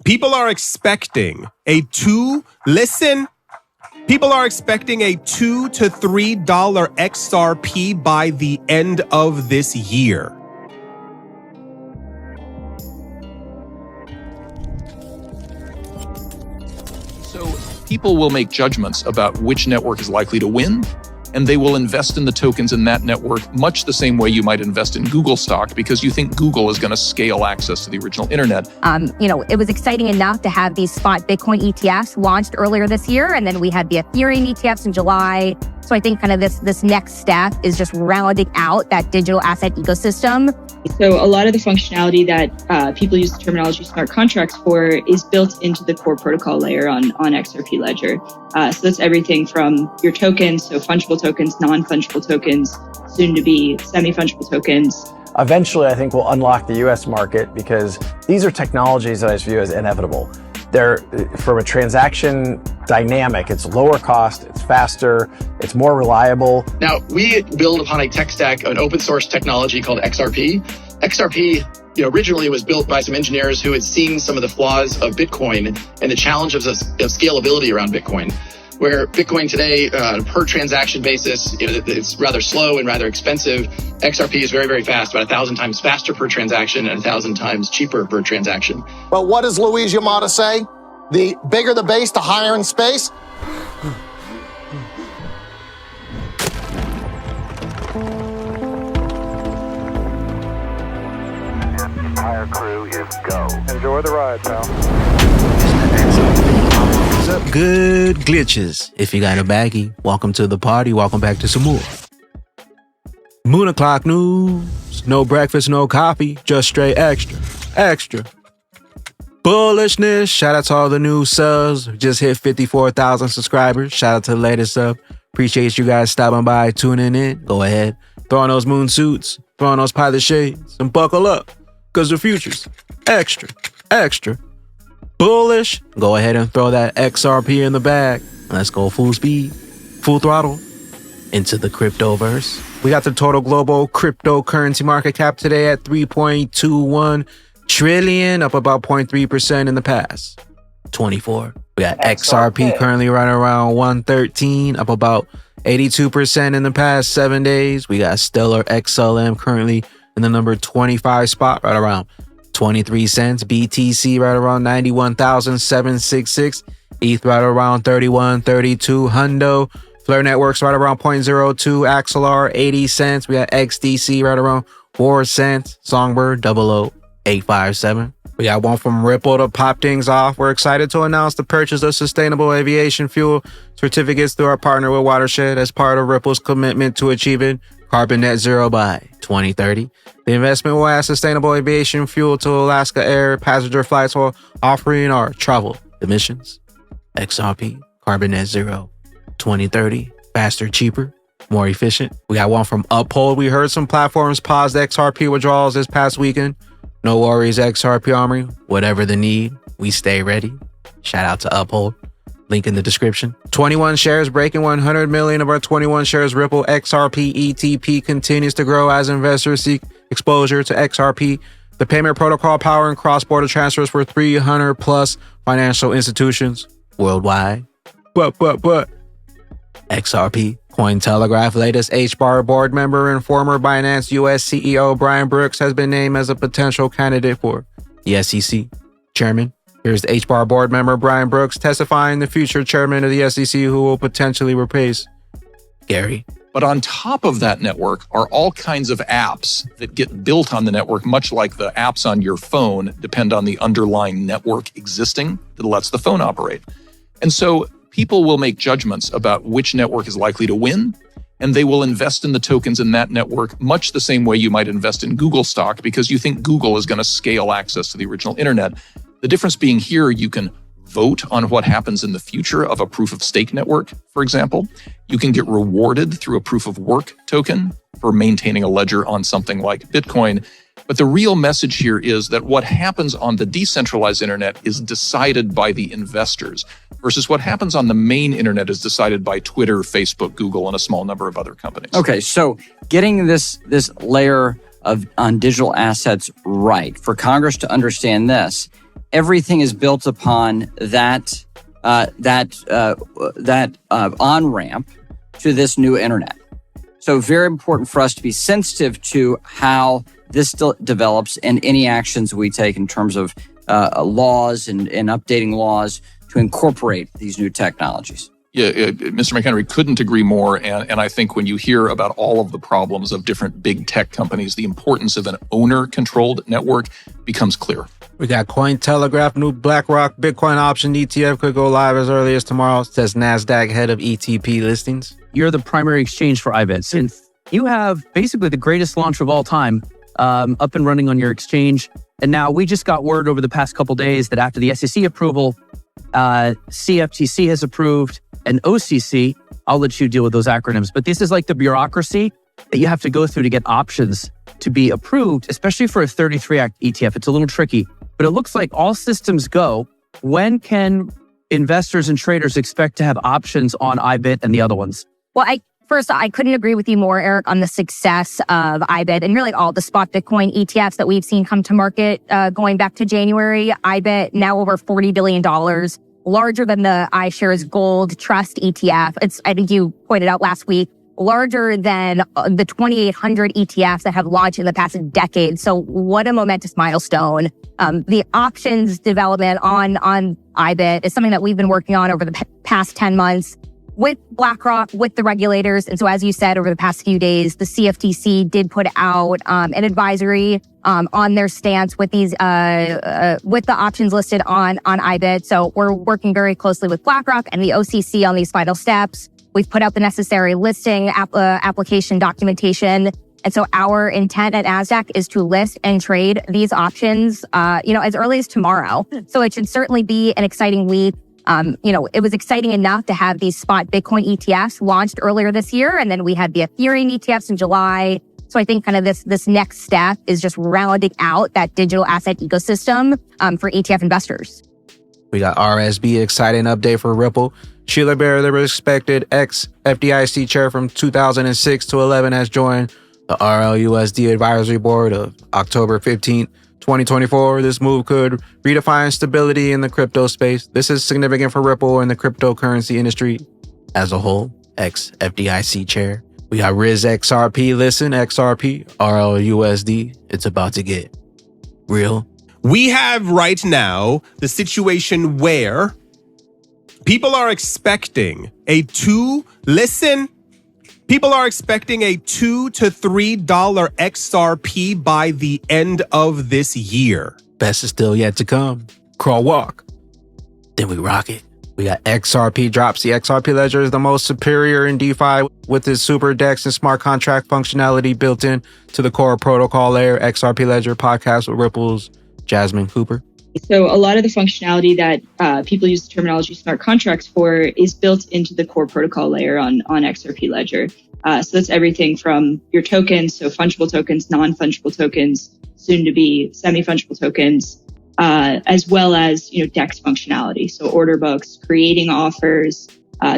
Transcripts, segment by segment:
People are expecting a $2 to $3 XRP by the end of this year. So people will make judgments about which network is likely to win, and they will invest in the tokens in that network much the same way you might invest in Google stock because you think Google is going to scale access to the original internet. It was exciting enough to have these spot Bitcoin ETFs launched earlier this year, and then we had the Ethereum ETFs in July. So I think kind of this next step is just rounding out that digital asset ecosystem. So a lot of the functionality that people use the terminology smart contracts for is built into the core protocol layer on XRP Ledger. So that's everything from your tokens, so fungible tokens, non-fungible tokens, soon to be semi-fungible tokens. Eventually, I think we'll unlock the US market because these are technologies that I view as inevitable. They're, from a transaction dynamic, it's lower cost, it's faster, it's more reliable. Now, we build upon a tech stack, an open source technology called XRP. XRP, originally was built by some engineers who had seen some of the flaws of Bitcoin and the challenges of scalability around Bitcoin. Where Bitcoin today, per transaction basis, it's rather slow and rather expensive. XRP is very, very fast, about 1,000 times faster per transaction and 1,000 times cheaper per transaction. But what does Luis Yamada say? The bigger the base, the higher in space? Entire crew is go. Enjoy the ride, pal. What's up, good glitches? If you got a baggie, welcome to the party. Welcome back to some more Moon O'Clock News. No breakfast, no coffee, just straight extra. Bullishness. Shout out to all the new subs. Just hit 54,000 subscribers. Shout out to the latest sub. Appreciate you guys stopping by, tuning in. Go ahead, throw on those moon suits, throw on those pilot shades, and buckle up, because the future's extra bullish. Go ahead and throw that XRP in the bag. Let's go full speed, full throttle into the cryptoverse. We got the total global cryptocurrency market cap today at 3.21 trillion, up about 0.3% in the past 24. We got XRP currently running around 113, up about 82% in the past 7 days. We got Stellar XLM currently in the number 25 spot, right around 23 cents. BTC right around 91,766. ETH right around 31.32. Hundo. Flare Networks right around 0.02. Axelar 80 cents. We got XDC right around 4 cents. Songbird 00857. We got one from Ripple to pop things off. We're excited to announce the purchase of sustainable aviation fuel certificates through our partner with Watershed as part of Ripple's commitment to achieving carbon net zero by 2030. The investment will add sustainable aviation fuel to Alaska Air passenger flights while offering our travel emissions. XRP, carbon net zero, 2030, faster, cheaper, more efficient. We got one from Uphold. We heard some platforms paused XRP withdrawals this past weekend. No worries, XRP Army. Whatever the need, we stay ready. Shout out to Uphold. Link in the description. 21 shares breaking 100 million of our 21 shares Ripple XRP ETP continues to grow as investors seek exposure to XRP, the payment protocol powering cross-border transfers for 300 plus financial institutions worldwide. But XRP. Cointelegraph latest HBAR board member and former Binance US CEO Brian Brooks has been named as a potential candidate for the SEC chairman. Here's the HBAR board member Brian Brooks testifying the future chairman of the SEC who will potentially replace Gary. But on top of that network are all kinds of apps that get built on the network, much like the apps on your phone depend on the underlying network existing that lets the phone operate. And so people will make judgments about which network is likely to win, and they will invest in the tokens in that network much the same way you might invest in Google stock because you think Google is going to scale access to the original internet. The difference being here, you can vote on what happens in the future of a proof of stake network, for example. You can get rewarded through a proof of work token for maintaining a ledger on something like Bitcoin. But the real message here is that what happens on the decentralized internet is decided by the investors versus what happens on the main internet is decided by Twitter, Facebook, Google, and a small number of other companies. Okay, so getting this layer on digital assets right, for Congress to understand this, everything is built upon that on-ramp to this new internet. So very important for us to be sensitive to how this develops and any actions we take in terms of laws and updating laws to incorporate these new technologies. Yeah, Mr. McHenry, couldn't agree more. And I think when you hear about all of the problems of different big tech companies, the importance of an owner-controlled network becomes clear. We got Cointelegraph, new BlackRock Bitcoin option ETF could go live as early as tomorrow, says NASDAQ head of ETP listings. You're the primary exchange for IBIT. And you have basically the greatest launch of all time up and running on your exchange. And now we just got word over the past couple days that after the SEC approval, CFTC has approved, and OCC, I'll let you deal with those acronyms, but this is like the bureaucracy that you have to go through to get options to be approved, especially for a 33 Act ETF. It's a little tricky, but it looks like all systems go. When can investors and traders expect to have options on IBIT and the other ones? Well, I couldn't agree with you more, Eric, on the success of IBIT and really all the spot Bitcoin ETFs that we've seen come to market going back to January. IBIT now over $40 billion, larger than the iShares Gold Trust ETF. I think you pointed out last week, larger than the 2,800 ETFs that have launched in the past decade. So what a momentous milestone. The options development on IBIT is something that we've been working on over the past 10 months with BlackRock, with the regulators. And so, as you said, over the past few days, the CFTC did put out an advisory on their stance with these with the options listed on IBIT. So we're working very closely with BlackRock and the OCC on these final steps. We've put out the necessary listing application documentation. And so our intent at NASDAQ is to list and trade these options, as early as tomorrow. So it should certainly be an exciting week. It was exciting enough to have these spot Bitcoin ETFs launched earlier this year. And then we had the Ethereum ETFs in July. So I think kind of this next step is just rounding out that digital asset ecosystem for ETF investors. We got RSB, exciting update for Ripple. Sheila Bair, the respected ex-FDIC chair from 2006 to 11, has joined the RLUSD advisory board of October 15th. 2024, this move could redefine stability in the crypto space. This is significant for Ripple and the cryptocurrency industry as a whole. Ex-FDIC chair. We got Riz XRP, listen, XRP, RLUSD. It's about to get real. We have right now the situation where people are expecting People are expecting a $2 to $3 XRP by the end of this year. Best is still yet to come. Crawl, walk. Then we rock it. We got XRP drops. The XRP Ledger is the most superior in DeFi with its super DEX and smart contract functionality built in to the core protocol layer. XRP Ledger podcast with Ripple's Jasmine Cooper. So a lot of the functionality that people use the terminology smart contracts for is built into the core protocol layer on XRP Ledger. So that's everything from your tokens, so fungible tokens, non-fungible tokens, soon to be semi-fungible tokens, as well as DEX functionality. So order books, creating offers,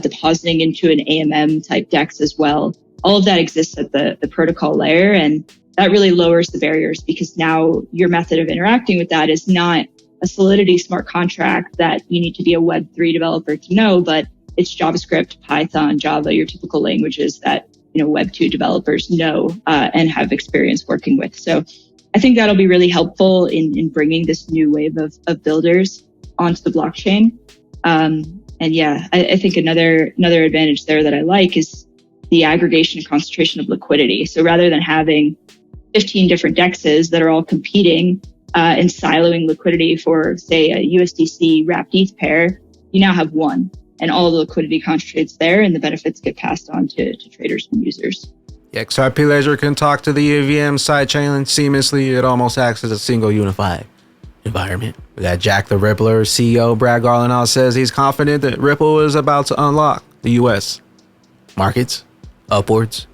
depositing into an AMM type DEX as well. All of that exists at the protocol layer, and that really lowers the barriers because now your method of interacting with that is not a Solidity smart contract that you need to be a Web3 developer to know, but it's JavaScript, Python, Java, your typical languages that Web2 developers know and have experience working with. So I think that'll be really helpful in bringing this new wave of builders onto the blockchain. I think another advantage there that I like is the aggregation and concentration of liquidity. So rather than having 15 different DEXs that are all competing and siloing liquidity for, say, a USDC wrapped ETH pair, you now have one, and all the liquidity concentrates there, and the benefits get passed on to traders and users. The XRP Ledger can talk to the EVM sidechain seamlessly. It almost acts as a single unified environment. We got Jack the Rippler CEO Brad Garlinow says he's confident that Ripple is about to unlock the U.S. markets upwards.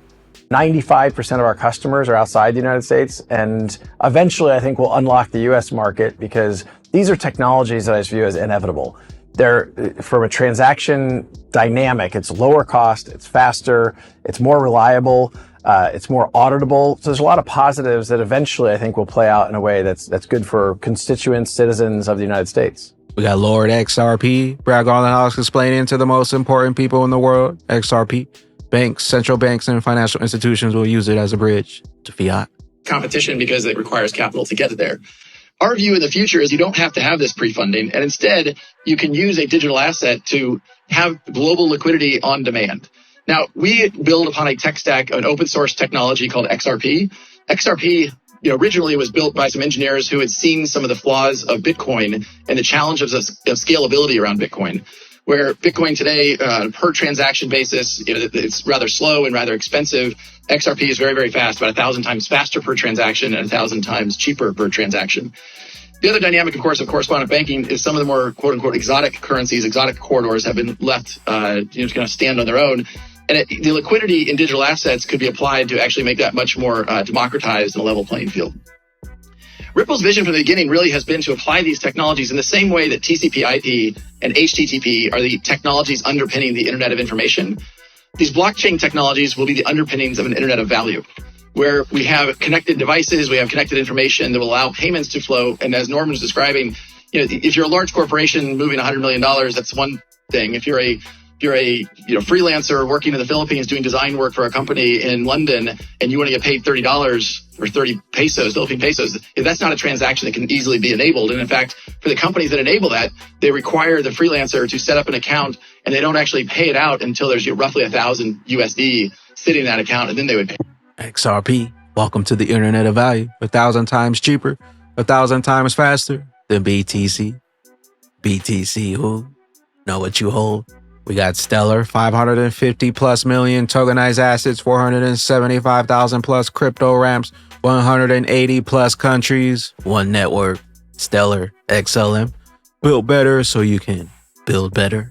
95% of our customers are outside the United States, and eventually I think we'll unlock the US market because these are technologies that I view as inevitable. They're, from a transaction dynamic, it's lower cost, it's faster, it's more reliable. It's more auditable. So there's a lot of positives that eventually I think will play out in a way that's good for constituents, citizens of the United States. We got Lord XRP, Brad Garlandhouse explaining to the most important people in the world, XRP. Banks, central banks, and financial institutions will use it as a bridge to fiat. Competition because it requires capital to get there. Our view in the future is you don't have to have this pre-funding, and instead you can use a digital asset to have global liquidity on demand. Now, we build upon a tech stack, an open source technology called XRP. XRP originally was built by some engineers who had seen some of the flaws of Bitcoin and the challenges of scalability around Bitcoin, where Bitcoin today, per transaction basis, it's rather slow and rather expensive. XRP is very, very fast, about 1,000 times faster per transaction and 1,000 times cheaper per transaction. The other dynamic, of course, of correspondent banking is some of the more quote unquote exotic currencies, exotic corridors have been left to kind of stand on their own. And the liquidity in digital assets could be applied to actually make that much more democratized and a level playing field. Ripple's vision from the beginning really has been to apply these technologies in the same way that TCP/IP and HTTP are the technologies underpinning the Internet of Information. These blockchain technologies will be the underpinnings of an Internet of Value, where we have connected devices, we have connected information that will allow payments to flow. And as Norman was describing, if you're a large corporation moving $100 million, that's one thing. If you're a freelancer working in the Philippines doing design work for a company in London and you want to get paid $30 or 30 pesos, Philippine pesos, that's not a transaction that can easily be enabled. And in fact, for the companies that enable that, they require the freelancer to set up an account and they don't actually pay it out until there's roughly 1,000 USD sitting in that account, and then they would pay. XRP, welcome to the Internet of Value. 1,000 times cheaper, 1,000 times faster than BTC. BTC, who? Know what you hold? We got Stellar, 550 plus million tokenized assets, 475,000 plus crypto ramps, 180 plus countries, one network. Stellar XLM, built better so you can build better.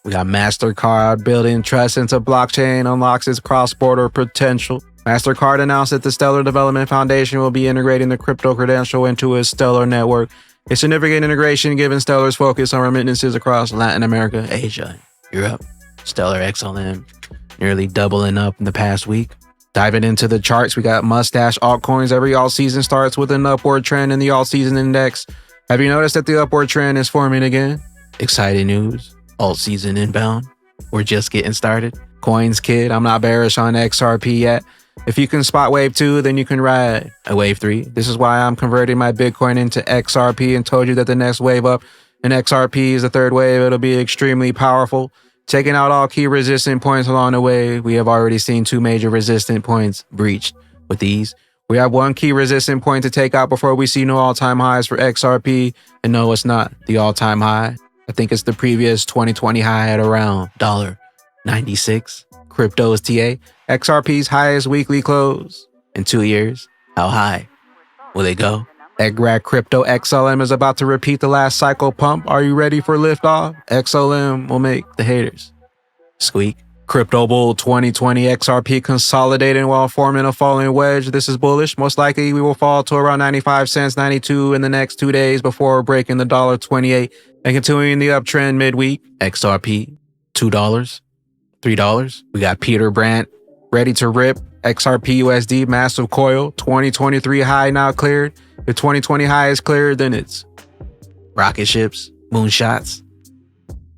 We got MasterCard, building trust into blockchain unlocks its cross-border potential. MasterCard announced that the Stellar Development Foundation will be integrating the crypto credential into its Stellar network. A significant integration given Stellar's focus on remittances across Latin America, Asia, Europe. Stellar XLM nearly doubling up in the past week. Diving into the charts, we got mustache altcoins. Every alt season starts with an upward trend in the alt season index. Have you noticed that the upward trend is forming again? Exciting news. Alt season inbound. We're just getting started. Coins kid, I'm not bearish on XRP yet. If you can spot wave 2, then you can ride a wave 3. This is why I'm converting my Bitcoin into XRP and told you that the next wave up in XRP is the third wave. It'll be extremely powerful. Taking out all key resistant points along the way. We have already seen 2 major resistant points breached. With these, we have 1 key resistant point to take out before we see no all-time highs for XRP. And no, it's not the all-time high. I think it's the previous 2020 high at around $1.96. Crypto's TA, XRP's highest weekly close in 2 years. How high will they go? XRP Crypto XLM is about to repeat the last cycle pump. Are you ready for liftoff? XLM will make the haters squeak. Crypto Bull 2020 XRP consolidating while forming a falling wedge. This is bullish. Most likely we will fall to around 95 cents, 92 in the next 2 days before breaking the $1.28 and continuing the uptrend midweek. XRP, $2. $3. We got Peter Brandt ready to rip. XRP USD massive coil. 2023 high now cleared. If 2020 high is cleared, then it's rocket ships, moonshots.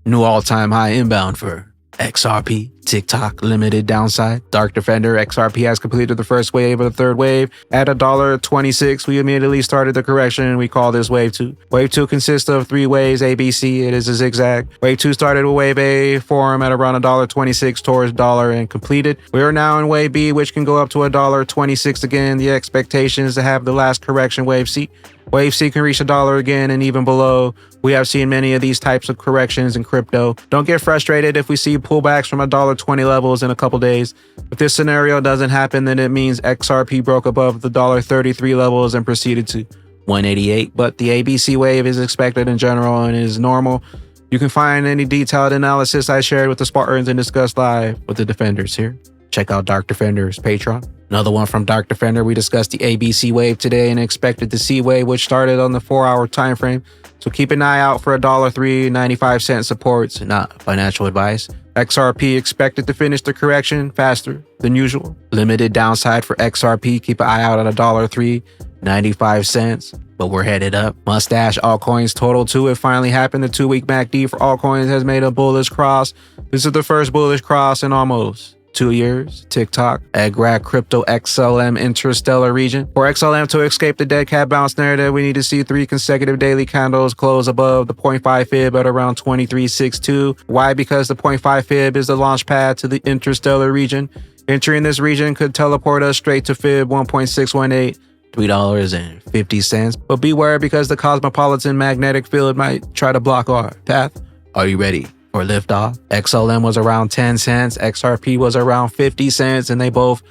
New all-time high inbound for XRP. TikTok limited downside. Dark Defender XRP has completed the first wave of the third wave. At $1.26, we immediately started the correction and we call this wave 2. Wave 2 consists of 3 waves ABC. It is a zigzag. Wave 2 started with wave A, form at around $1.26 towards $1 and completed. We are now in wave B, which can go up to $1.26 again. The expectation is to have the last correction wave C. Wave C can reach $1 again and even below. We have seen many of these types of corrections in crypto. Don't get frustrated if we see pullbacks from $1.20 levels in a couple days. If this scenario doesn't happen, then it means XRP broke above the $1.33 levels and proceeded to 188. But the ABC wave is expected in general and is normal. You can find any detailed analysis I shared with the Spartans and discussed live with the defenders here. Check out Dark Defender's Patreon. Another one from Dark Defender. We discussed the ABC wave today and expected the C wave, which started on the 4-hour time frame. So keep an eye out for $1.03.95 supports, not financial advice. XRP expected to finish the correction faster than usual. Limited downside for XRP. Keep an eye out on $1.03.95. But we're headed up. Mustache altcoins total 2. It finally happened. The 2-week MACD for altcoins has made a bullish cross. This is the first bullish cross in almost 2 years. TikTok, XRP crypto XLM interstellar region. For XLM to escape the dead cat bounce narrative, we need to see 3 consecutive daily candles close above the 0.5 fib at around 23.62. Why? Because the 0.5 fib is the launch pad to the interstellar region. Entering this region could teleport us straight to fib 1.618. $3.50. But beware, because the cosmopolitan magnetic field might try to block our path. Are you ready for liftoff? XLM was around 10 cents, XRP was around 50 cents, and they both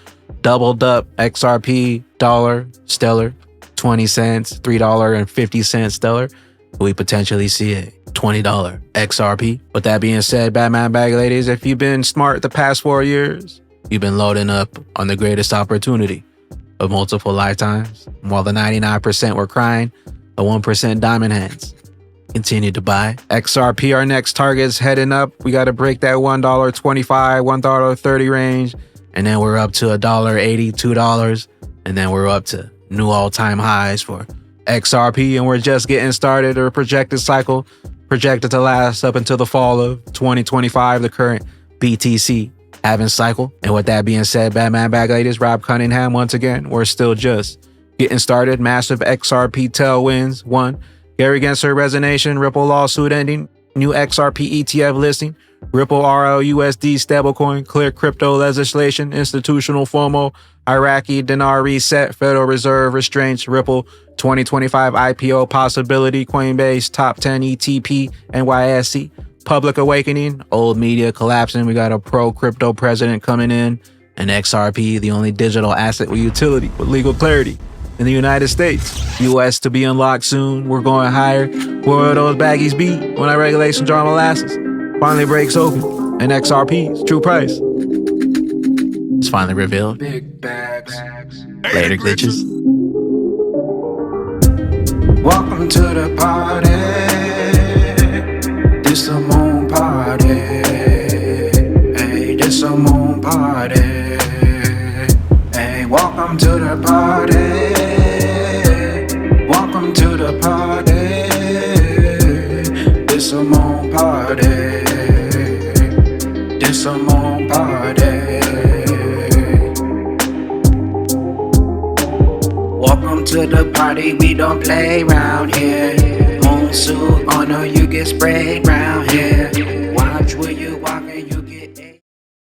doubled up. XRP dollar stellar 20 cents, $3.50 stellar. We potentially see a $20 XRP. With that being said, Batman Bag Ladies, if you've been smart the past 4 years, you've been loading up on the greatest opportunity of multiple lifetimes. While the 99% were crying, the 1% diamond hands continue to buy. XRP, our next target's heading up. We got to break that $1.25, $1.30 range, and then we're up to $1.80, $2, and then we're up to new all-time highs for XRP, and we're just getting started. Our projected cycle projected to last up until the fall of 2025, the current BTC halving cycle. And with that being said, Batman Bag Ladies, Rob Cunningham once again. We're still just getting started. Massive XRP tailwinds. 1. Gary Gensler resignation. Ripple lawsuit ending. New XRP ETF listing. Ripple RLUSD stablecoin. Clear crypto legislation. Institutional FOMO. Iraqi dinar reset. Federal Reserve restraints. Ripple 2025 IPO possibility. Coinbase top 10 ETP. NYSE. Public awakening, old media collapsing. We got a pro-crypto president coming in, and XRP, the only digital asset with utility, with legal clarity in the United States. US to be unlocked soon. We're going higher. Where will those baggies be when that regulation jar molasses finally breaks open and XRP's true price is finally revealed? Big bags. Later, glitches. Welcome to the party. This a moon party, hey, this a moon party, hey, welcome to the party, welcome to the party, this a moon party, this a moon party, welcome to the party, we don't play round here. Suit on or you get sprayed round here.